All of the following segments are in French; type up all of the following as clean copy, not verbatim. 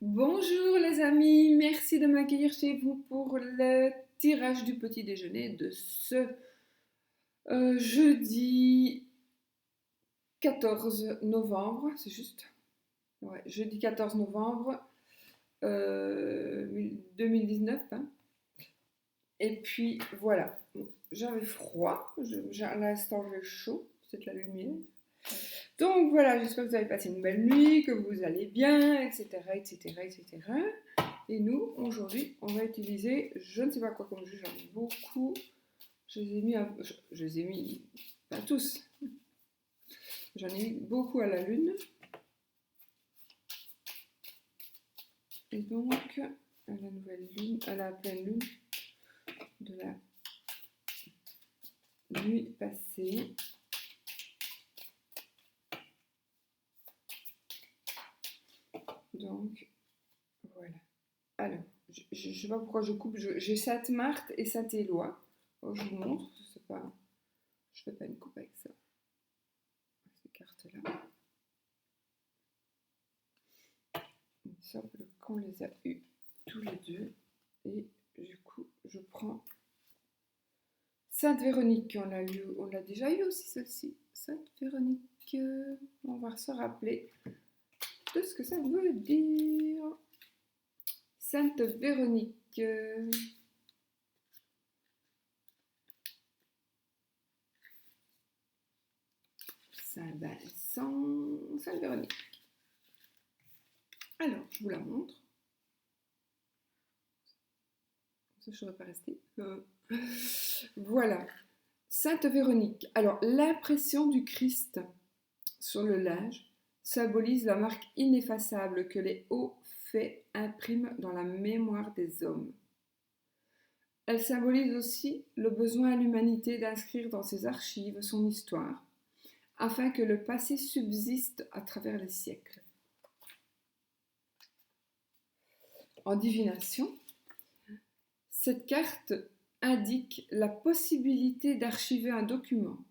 Bonjour les amis, merci de m'accueillir chez vous pour le tirage du petit déjeuner de ce jeudi 14 novembre, c'est juste? Ouais, jeudi 14 novembre 2019, hein. Et puis voilà, bon, j'avais froid, à l'instant j'ai chaud, c'est la lumière. Donc voilà, j'espère que vous avez passé une belle nuit, que vous allez bien, etc., etc., etc. Et nous, aujourd'hui, on va utiliser, je ne sais pas quoi comme jus, j'en ai beaucoup. Je les ai mis, pas tous, j'en ai mis beaucoup à la lune. Et donc, à la nouvelle lune, à la pleine lune de la nuit passée. Donc, voilà. Alors, je ne sais pas pourquoi je coupe, j'ai Sainte-Marthe et Saint-Éloi. Oh, je vous montre, pas, je ne fais pas une coupe avec ça, ces cartes-là. Il me semble qu'on les a eues tous les deux. Et du coup, je prends Sainte Véronique. On l'a déjà eu aussi celle-ci. Sainte Véronique. On va se rappeler de ce que ça veut dire. Sainte Véronique. Saint-Vincent. Sainte Véronique. Alors, je vous la montre. Ça, je ne saurais pas rester. Voilà. Sainte Véronique. Alors, l'impression du Christ sur le linge symbolise la marque ineffaçable que les hauts faits impriment dans la mémoire des hommes. Elle symbolise aussi le besoin à l'humanité d'inscrire dans ses archives son histoire, afin que le passé subsiste à travers les siècles. En divination, cette carte indique la possibilité d'archiver un document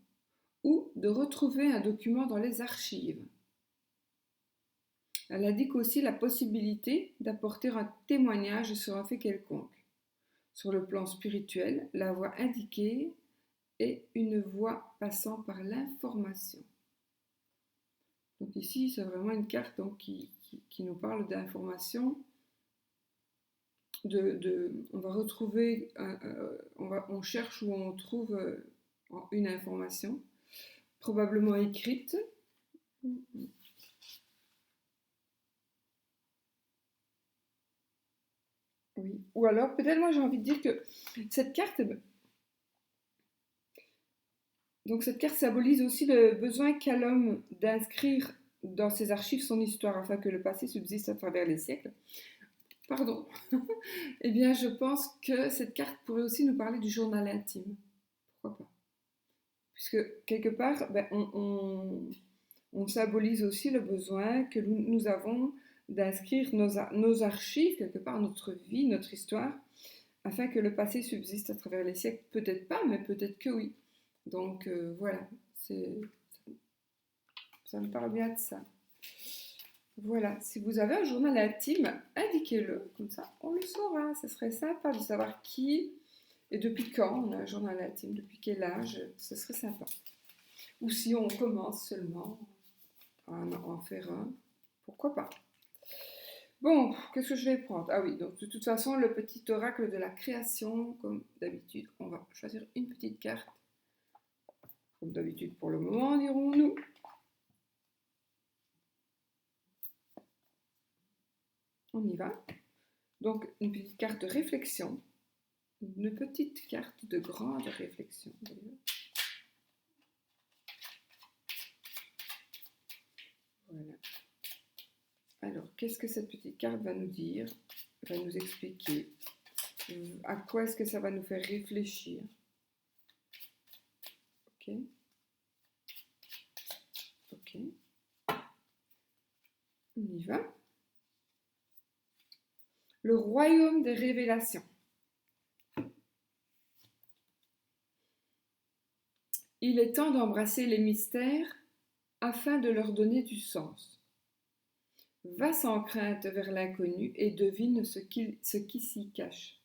ou de retrouver un document dans les archives. Elle indique aussi la possibilité d'apporter un témoignage sur un fait quelconque. Sur le plan spirituel, la voie indiquée est une voie passant par l'information. Donc ici, c'est vraiment une carte donc, qui nous parle d'information. On va retrouver, on cherche où on trouve une information, probablement écrite. Oui. Ou alors, peut-être moi j'ai envie de dire que cette carte, donc cette carte symbolise aussi le besoin qu'a l'homme d'inscrire dans ses archives son histoire afin que le passé subsiste à travers les siècles. Pardon. Eh bien, je pense que cette carte pourrait aussi nous parler du journal intime. Pourquoi pas? Puisque quelque part, on symbolise aussi le besoin que nous avons d'inscrire nos archives, quelque part notre vie, notre histoire, afin que le passé subsiste à travers les siècles. Peut-être pas, mais peut-être que oui. Donc voilà, ça me parle bien de ça. Voilà, si vous avez un journal intime, indiquez-le, comme ça on le saura. Ce serait sympa de savoir qui et depuis quand on a un journal intime, depuis quel âge, ce serait sympa. Ou si on commence seulement à en faire un, pourquoi pas. Bon, qu'est-ce que je vais prendre? Ah oui, donc de toute façon, le petit oracle de la création, comme d'habitude, on va choisir une petite carte, comme d'habitude pour le moment, dirons-nous. On y va. Donc, une petite carte de réflexion, une petite carte de grande réflexion. Voilà. Alors, qu'est-ce que cette petite carte va nous dire? Va nous expliquer. À quoi est-ce que ça va nous faire réfléchir? Ok. Ok. On y va. Le royaume des révélations. Il est temps d'embrasser les mystères afin de leur donner du sens. Va sans crainte vers l'inconnu et devine ce qui s'y cache.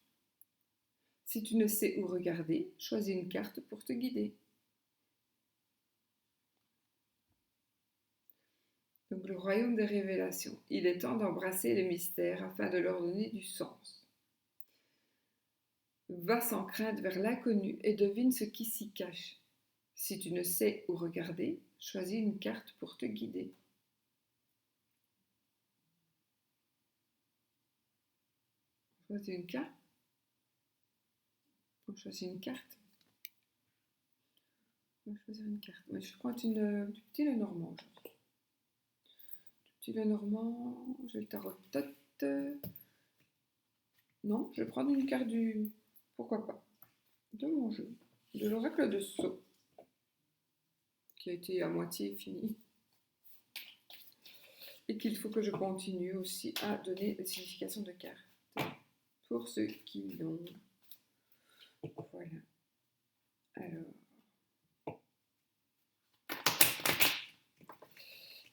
Si tu ne sais où regarder, choisis une carte pour te guider. Donc le royaume des révélations. Il est temps d'embrasser les mystères afin de leur donner du sens. Va sans crainte vers l'inconnu et devine ce qui s'y cache. Si tu ne sais où regarder, choisis une carte pour te guider. Choisis une carte. On choisit une carte. On va choisir une carte. Ouais, je prends du petit Lenormand aujourd'hui. Du petit Lenormand, j'ai le tarot Tot. Non, je vais prendre une carte du... Pourquoi pas? De mon jeu. De l'oracle de Sceaux. Qui a été à moitié fini. Et qu'il faut que je continue aussi à donner des significations de cartes. Pour ceux qui l'ont. Voilà. Alors.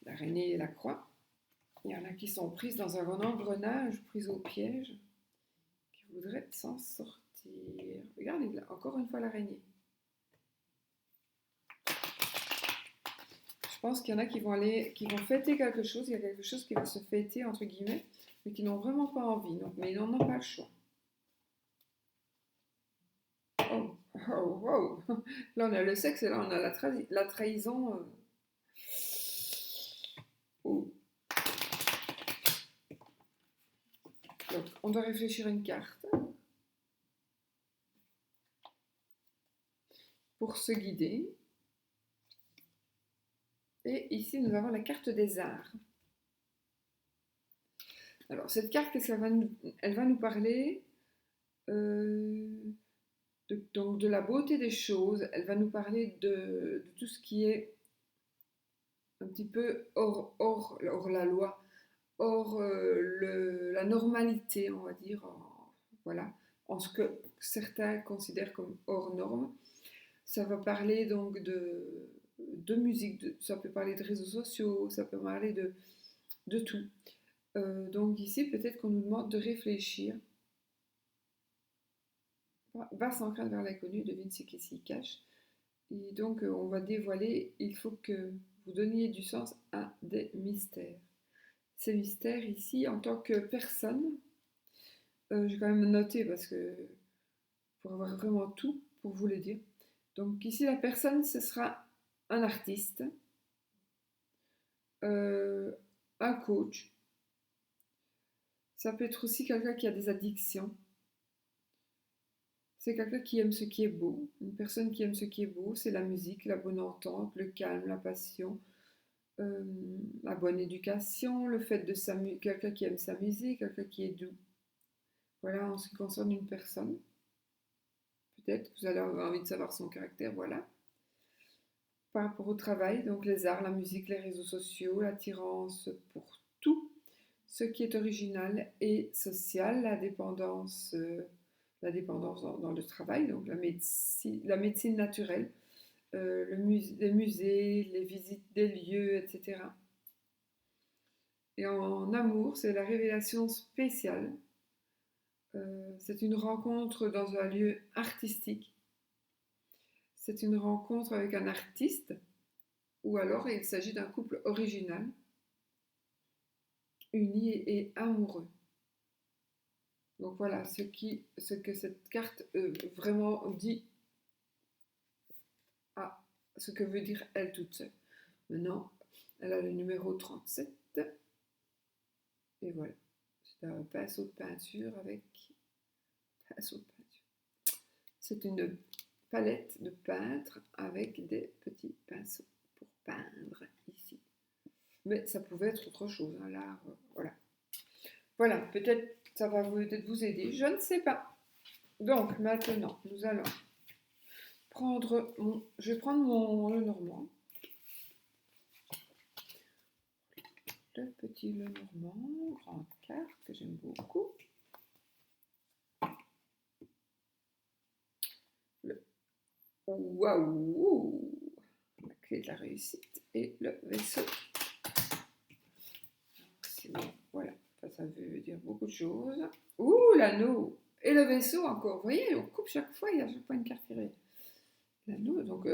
L'araignée et la croix. Il y en a qui sont prises dans un engrenage, prises au piège, qui voudraient s'en sortir. Regardez là, encore une fois l'araignée. Je pense qu'il y en a qui vont fêter quelque chose. Il y a quelque chose qui va se fêter, entre guillemets, mais qui n'ont vraiment pas envie. Donc, mais ils n'en ont pas le choix. Oh, oh, oh. Là, on a le sexe et là, on a la trahison. Oh. Donc, on doit réfléchir à une carte pour se guider. Et ici, nous avons la carte des arts. Alors, cette carte, elle va nous parler donc de la beauté des choses. Elle va nous parler de tout ce qui est un petit peu hors la loi, hors la normalité, on va dire. Voilà, en ce que certains considèrent comme hors norme. Ça va parler donc de musique, ça peut parler de réseaux sociaux, ça peut parler de tout. Donc ici, peut-être qu'on nous demande de réfléchir. Va sans crainte vers l'inconnu, devine ce qui s'y cache. Et donc, on va dévoiler, il faut que vous donniez du sens à des mystères. Ces mystères ici, en tant que personne, j'ai quand même noté parce que pour avoir vraiment tout pour vous le dire. Donc ici, la personne, ce sera un artiste, un coach. Ça peut être aussi quelqu'un qui a des addictions. C'est quelqu'un qui aime ce qui est beau. Une personne qui aime ce qui est beau, c'est la musique, la bonne entente, le calme, la passion, la bonne éducation, le fait de s'amuser, quelqu'un qui aime s'amuser, quelqu'un qui est doux. Voilà en ce qui concerne une personne. Peut-être vous allez avoir envie de savoir son caractère, voilà. Par rapport au travail, donc les arts, la musique, les réseaux sociaux, l'attirance pour tout ce qui est original et social, la dépendance dans le travail, donc la médecine naturelle, les musées, les visites des lieux, etc. Et en amour, c'est la révélation spéciale. C'est une rencontre dans un lieu artistique. C'est une rencontre avec un artiste, ou alors il s'agit d'un couple original, uni et amoureux. Donc voilà ce que cette carte vraiment dit à ce que veut dire elle toute seule. Maintenant, elle a le numéro 37. Et voilà. C'est un pinceau de peinture avec pinceau de peinture. C'est une palette de peintre avec des petits pinceaux pour peindre ici. Mais ça pouvait être autre chose, hein, là, voilà. Voilà, peut-être ça va peut-être vous aider, je ne sais pas. Donc maintenant, nous allons prendre je vais prendre mon Lenormand. Le petit Lenormand, grande carte que j'aime beaucoup. Waouh! La clé de la réussite et le vaisseau. C'est bon. ça veut dire beaucoup de choses. Ouh, l'anneau et le vaisseau encore. Vous voyez, on coupe chaque fois, il y a chaque fois une carte tirée. L'anneau, donc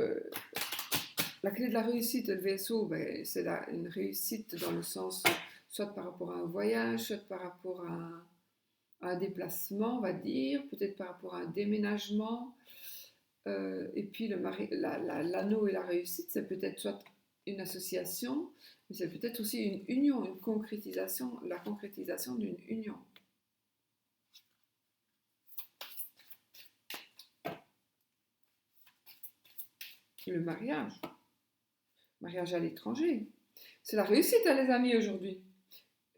la clé de la réussite, le vaisseau, ben, c'est une réussite dans le sens, soit par rapport à un voyage, soit par rapport à un déplacement, on va dire, peut-être par rapport à un déménagement. Et puis l'anneau et la réussite, c'est peut-être soit une association, mais c'est peut-être aussi une union, une concrétisation, la concrétisation d'une union. Le mariage à l'étranger, c'est la réussite, hein, les amis, aujourd'hui.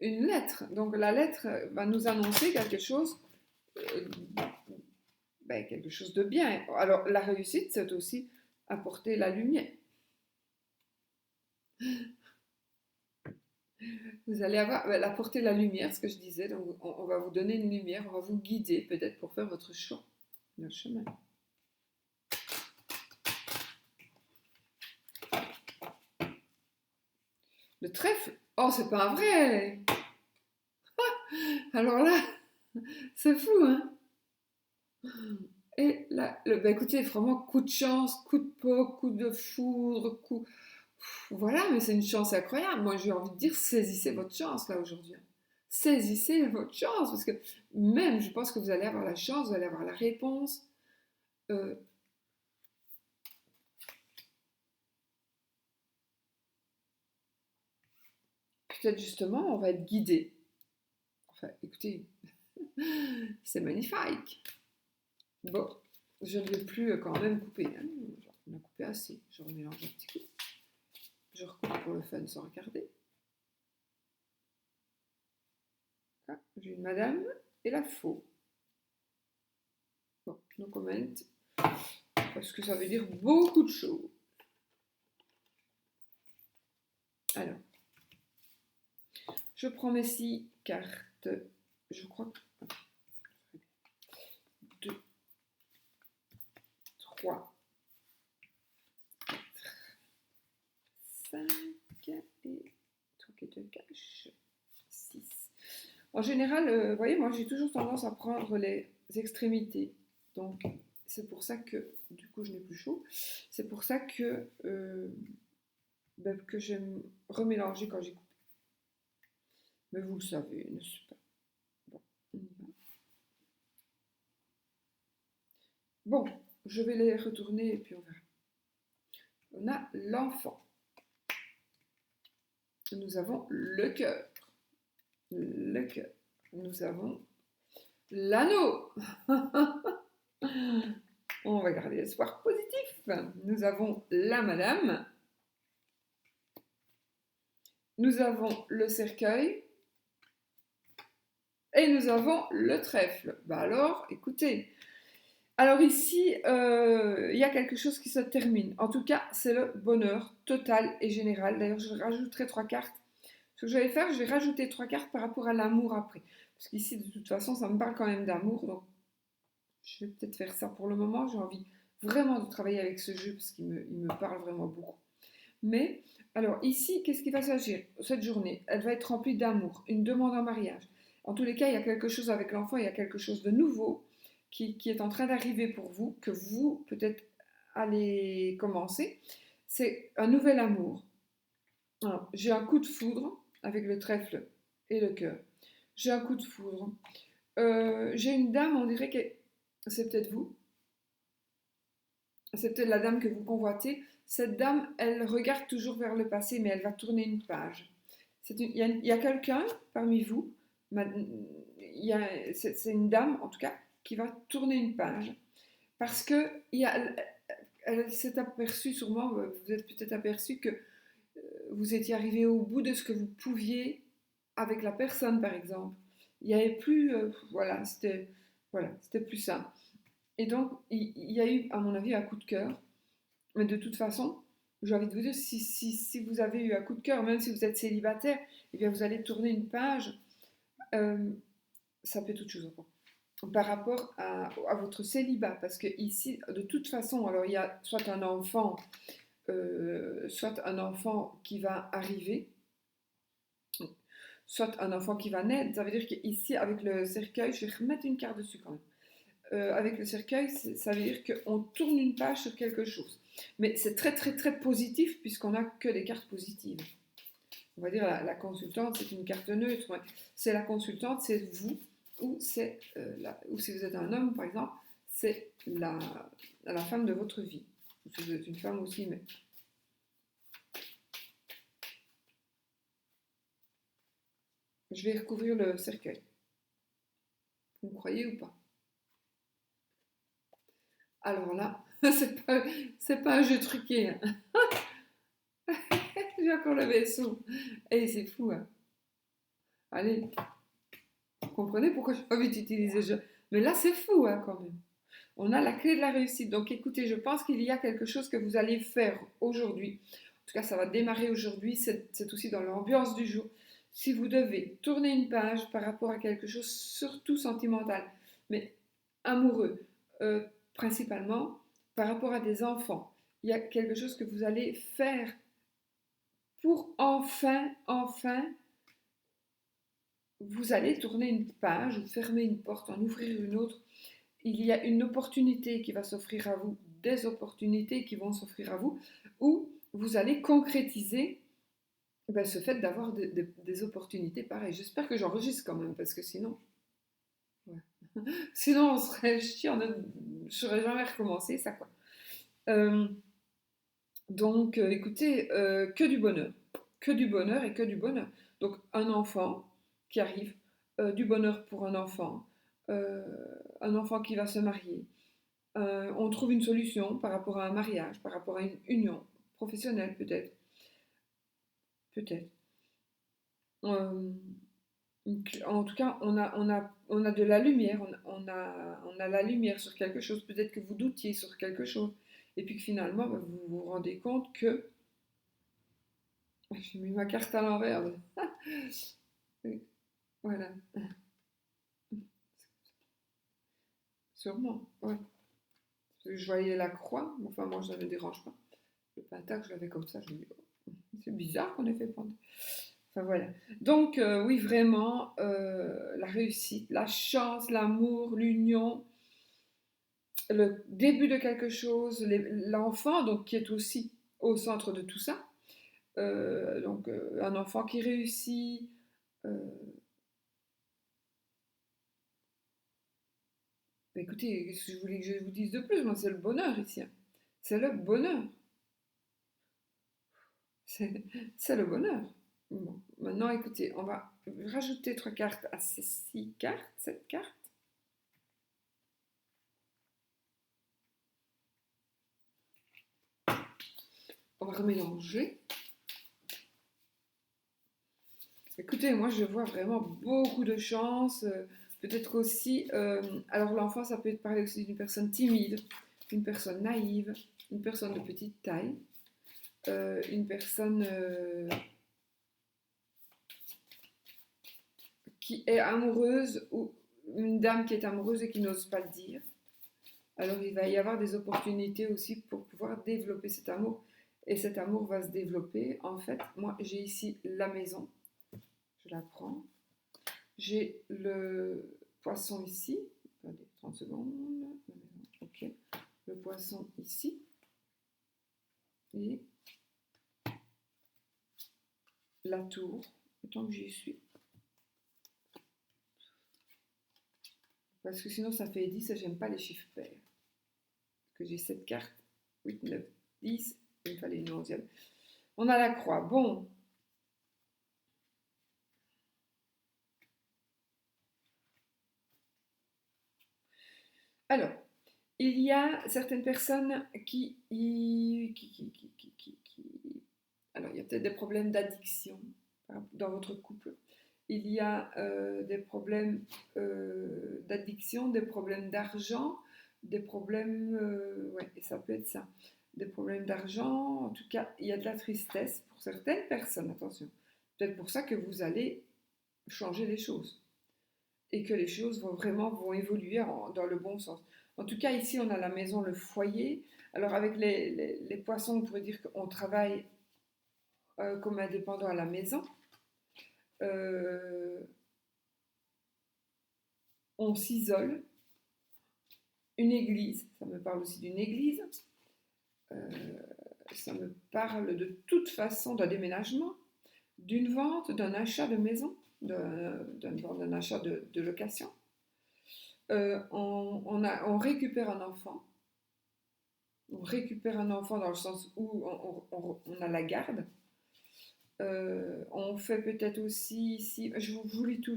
Une lettre, donc la lettre va nous annoncer quelque chose, quelque chose de bien. Alors la réussite, c'est aussi apporter la lumière. Vous allez apporter la lumière, ce que je disais, donc on va vous donner une lumière, on va vous guider peut-être pour faire votre choix, le chemin. Le trèfle, oh c'est pas vrai. Alors là, c'est fou, hein. Et là, écoutez, vraiment coup de chance, coup de peau, coup de foudre, coup... Voilà, mais c'est une chance incroyable. Moi, j'ai envie de dire, saisissez votre chance, là, aujourd'hui. Saisissez votre chance, parce que même, je pense que vous allez avoir la chance, vous allez avoir la réponse. Peut-être justement, on va être guidé. Enfin, écoutez, c'est magnifique. Bon, je ne vais plus quand même couper. Hein. On a coupé assez. Je remélange un petit coup. Je recoupe pour le fun sans regarder. Ah, j'ai une madame et la faux. Bon, no comment. Parce que ça veut dire beaucoup de choses. Alors, je prends mes 6 cartes. Je crois que... 2, 3, 4, 5 et 3 qui te cache. 6. En général, vous voyez, moi j'ai toujours tendance à prendre les extrémités. Donc, c'est pour ça que, du coup, je n'ai plus chaud. C'est pour ça que j'aime remélanger quand j'ai coupé. Mais vous le savez, n'est-ce pas? Bon, on y va. Bon, je vais les retourner et puis on verra. On a l'enfant. Nous avons le cœur. Le cœur. Nous avons l'anneau. On va garder l'espoir positif. Nous avons la madame. Nous avons le cercueil. Et nous avons le trèfle. Bah alors, écoutez. Alors ici, il y a quelque chose qui se termine. En tout cas, c'est le bonheur total et général. D'ailleurs, je rajouterai 3 cartes. Ce que je vais faire, je vais rajouter 3 cartes par rapport à l'amour après. Parce qu'ici, de toute façon, ça me parle quand même d'amour. Donc, je vais peut-être faire ça pour le moment. J'ai envie vraiment de travailler avec ce jeu parce qu'il me parle vraiment beaucoup. Mais, alors ici, qu'est-ce qui va s'agir? Cette journée, elle va être remplie d'amour, une demande en mariage. En tous les cas, il y a quelque chose avec l'enfant, il y a quelque chose de nouveau qui est en train d'arriver pour vous, que vous, peut-être, allez commencer. C'est un nouvel amour. Alors, j'ai un coup de foudre avec le trèfle et le cœur. J'ai un coup de foudre. J'ai une dame, on dirait que c'est peut-être vous. C'est peut-être la dame que vous convoitez. Cette dame, elle regarde toujours vers le passé, mais elle va tourner une page. Il y a quelqu'un parmi vous, c'est une dame en tout cas, qui va tourner une page. Parce que elle s'est aperçue, sûrement, vous êtes peut-être aperçu que vous étiez arrivé au bout de ce que vous pouviez avec la personne, par exemple. Il n'y avait plus, c'était plus ça. Et donc, il y a eu, à mon avis, un coup de cœur. Mais de toute façon, j'ai envie de vous dire, si vous avez eu un coup de cœur, même si vous êtes célibataire, eh bien vous allez tourner une page. Ça peut être autre chose encore. Par rapport à votre célibat. Parce que ici, de toute façon, alors il y a soit un enfant qui va arriver, soit un enfant qui va naître. Ça veut dire qu'ici, avec le cercueil, je vais remettre une carte dessus quand même. Avec le cercueil, ça veut dire qu'on tourne une page sur quelque chose. Mais c'est très très très positif puisqu'on n'a que des cartes positives. On va dire la consultante, c'est une carte neutre. Ouais. C'est la consultante, c'est vous, ou ou si vous êtes un homme par exemple, c'est la femme de votre vie. Ou si vous êtes une femme aussi, mais je vais recouvrir le cercueil. Vous me croyez ou pas? Alors là, c'est pas un jeu truqué. Hein. J'ai encore le vaisseau. Et c'est fou. Hein. Allez, vous comprenez pourquoi j'ai pas envie d'utiliser jeu. Mais là, c'est fou hein, quand même. On a la clé de la réussite. Donc écoutez, je pense qu'il y a quelque chose que vous allez faire aujourd'hui. En tout cas, ça va démarrer aujourd'hui. C'est aussi dans l'ambiance du jour. Si vous devez tourner une page par rapport à quelque chose, surtout sentimental, mais amoureux, principalement par rapport à des enfants, il y a quelque chose que vous allez faire pour enfin, vous allez tourner une page ou fermer une porte, en ouvrir une autre. Il y a une opportunité qui va s'offrir à vous, des opportunités qui vont s'offrir à vous, où vous allez concrétiser ce fait d'avoir des opportunités pareilles. J'espère que j'enregistre quand même, parce que sinon, ouais. Sinon on serait chiant, je ne saurais jamais recommencer ça quoi. Euh, donc écoutez, que du bonheur et que du bonheur. Donc un enfant qui arrive, du bonheur pour euh, un enfant qui va se marier, on trouve une solution par rapport à un mariage, par rapport à une union professionnelle peut-être, peut-être. Euh, en tout cas, on a de la lumière, on a la lumière sur quelque chose. Peut-être que vous doutiez sur quelque chose, et puis que finalement, vous vous rendez compte que j'ai mis ma carte à l'envers. Voilà, sûrement. Ouais. Je voyais la croix, enfin moi ça ne me dérange pas. Le pentacle, je l'avais comme ça, je me dis, oh, c'est bizarre qu'on ait fait prendre. Enfin voilà. Donc oui, vraiment, la réussite, la chance, l'amour, l'union, le début de quelque chose, l'enfant, donc qui est aussi au centre de tout ça. Un enfant qui réussit. euh, Écoutez, qu'est-ce que je voulais que je vous dise de plus? Moi, c'est le bonheur ici. Hein. C'est le bonheur. C'est c'est le bonheur. Bon, maintenant, écoutez, on va rajouter 3 cartes à ces 6 cartes, 7 cartes. On va remélanger. Écoutez, moi je vois vraiment beaucoup de chance. Peut-être aussi, alors l'enfant, ça peut être parler aussi d'une personne timide, une personne naïve, une personne de petite taille, une personne qui est amoureuse ou une dame qui est amoureuse et qui n'ose pas le dire. Alors il va y avoir des opportunités aussi pour pouvoir développer cet amour. Et cet amour va se développer. En fait, moi j'ai ici la maison. Je la prends. J'ai le poisson ici. Attendez, 30 secondes. Ok. Le poisson ici. Et la tour. Tant que j'y suis. Parce que sinon ça fait 10 et j'aime pas les chiffres pairs. Parce que j'ai 7 cartes. 8, 9, 10. Il me fallait une 11e. On a la croix. Bon. Alors, il y a certaines personnes alors, il y a peut-être des problèmes d'addiction dans votre couple. Il y a des problèmes d'addiction, des problèmes d'argent, des problèmes... ouais, et ça peut être ça. Des problèmes d'argent, en tout cas, il y a de la tristesse pour certaines personnes, attention. Peut-être pour ça que vous allez changer les choses et que les choses vont évoluer dans le bon sens. En tout cas, ici, on a la maison, le foyer. Alors, avec les poissons, on pourrait dire qu'on travaille comme indépendant à la maison. euh, on s'isole. Une église, ça me parle aussi d'une église. Euh, ça me parle de toute façon d'un déménagement, d'une vente, d'un achat de maison, d'un achat de location. On récupère un enfant. On récupère un enfant dans le sens où on a la garde. On fait peut-être aussi ici, je vous lis tout,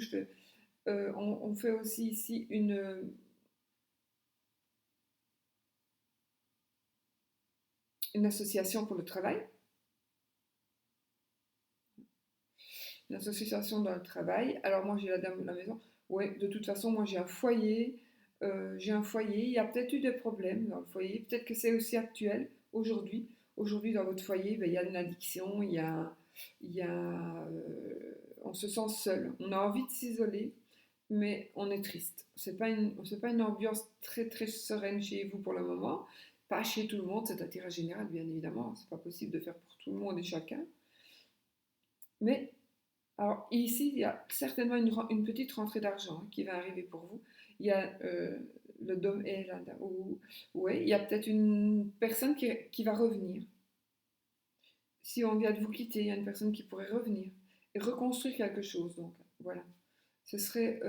on fait aussi ici une association pour le travail. Une association dans le travail. Alors moi j'ai la dame de la maison. Ouais, de toute façon moi j'ai un foyer. Il y a peut-être eu des problèmes dans le foyer. Peut-être que c'est aussi actuel aujourd'hui. Aujourd'hui dans votre foyer, ben, il y a une addiction, on se sent seul. On a envie de s'isoler, mais on est triste. C'est pas une ambiance très très sereine chez vous pour le moment. Pas chez tout le monde, c'est un tirage général bien évidemment. C'est pas possible de faire pour tout le monde et chacun. Mais alors ici, il y a certainement une petite rentrée d'argent qui va arriver pour vous. Il y a le dôme et ouais, il y a peut-être une personne qui va revenir. Si on vient de vous quitter, il y a une personne qui pourrait revenir et reconstruire quelque chose. Donc voilà, ce serait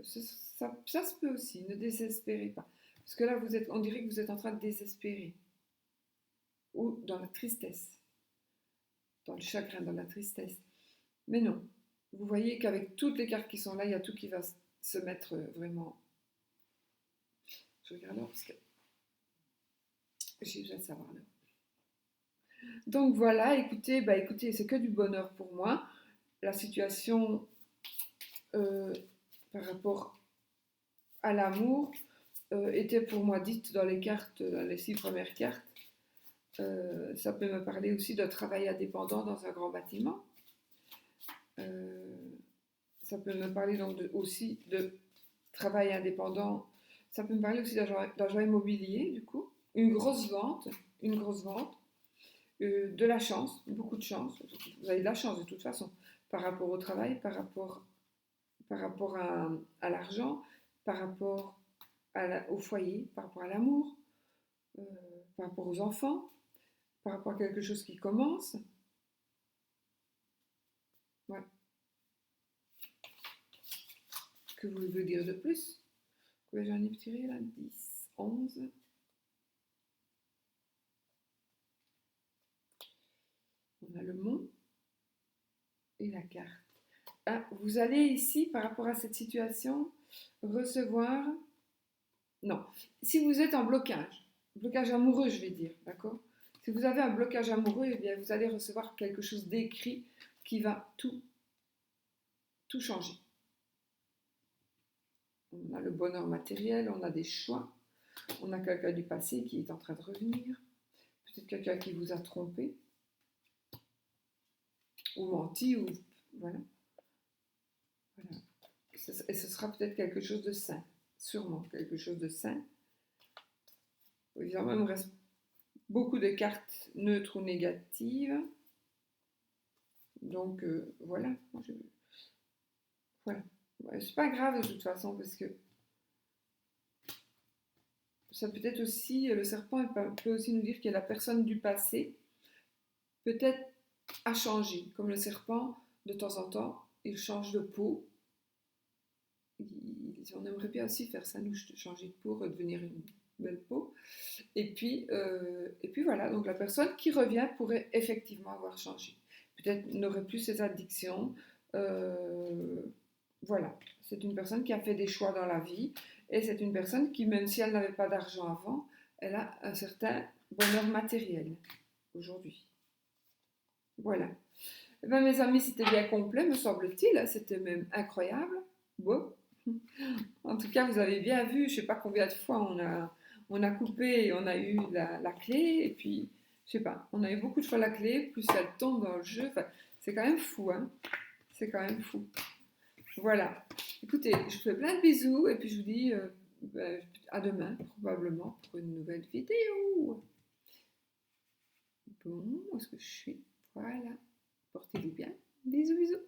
ça se peut aussi. Ne désespérez pas, parce que là on dirait que vous êtes en train de désespérer ou dans la tristesse, dans le chagrin, dans la tristesse. Mais non, vous voyez qu'avec toutes les cartes qui sont là, il y a tout qui va se mettre vraiment. Je regarde là parce que j'ai besoin de savoir là. Donc voilà, écoutez, c'est que du bonheur pour moi. La situation euh, par rapport à l'amour était pour moi dite dans les cartes, dans les 6 premières cartes. Ça peut me parler aussi de travail indépendant dans un grand bâtiment. Euh, Ça peut me parler donc aussi de travail indépendant. Ça peut me parler aussi d'agent immobilier, du coup. Une grosse vente, de la chance, beaucoup de chance. Vous avez de la chance de toute façon, par rapport au travail, par rapport à l'argent, par rapport au foyer, par rapport à l'amour, euh, par rapport aux enfants, par rapport à quelque chose qui commence. Ouais. Que voulez-vous dire de plus? Ouais, j'en ai tiré là, 10, 11. On a le mont et la carte. Ah, vous allez ici, par rapport à cette situation, recevoir... Non, si vous êtes en blocage amoureux, je vais dire, d'accord? Si vous avez un blocage amoureux, eh bien, vous allez recevoir quelque chose d'écrit qui va tout changer. On a le bonheur matériel, on a des choix, on a quelqu'un du passé qui est en train de revenir, peut-être quelqu'un qui vous a trompé, ou menti, ou... Voilà. Voilà. Et ce sera peut-être quelque chose de sain, sûrement quelque chose de sain. Évidemment, il me reste beaucoup de cartes neutres ou négatives. Donc voilà. Voilà. Ouais, c'est pas grave de toute façon parce que ça peut être aussi, le serpent peut aussi nous dire que la personne du passé peut-être a changé. Comme le serpent, de temps en temps, il change de peau. On aimerait bien aussi faire ça, nous, changer de peau, redevenir une belle peau. Et puis voilà, donc la personne qui revient pourrait effectivement avoir changé. Peut-être n'aurait plus ses addictions. Euh, voilà, c'est une personne qui a fait des choix dans la vie et c'est une personne qui, même si elle n'avait pas d'argent avant, elle a un certain bonheur matériel aujourd'hui. Voilà. Eh bien, mes amis, c'était bien complet, me semble-t-il. C'était même incroyable. Bon. En tout cas, vous avez bien vu, je ne sais pas combien de fois on a coupé et on a eu la clé. Et puis, je ne sais pas, on a eu beaucoup de fois la clé, plus elle tombe dans le jeu. Enfin, c'est quand même fou, hein. C'est quand même fou. Voilà. Écoutez, je vous fais plein de bisous et puis je vous dis à demain, probablement, pour une nouvelle vidéo. Bon, où est-ce que je suis? Voilà. Portez-vous bien. Bisous, bisous.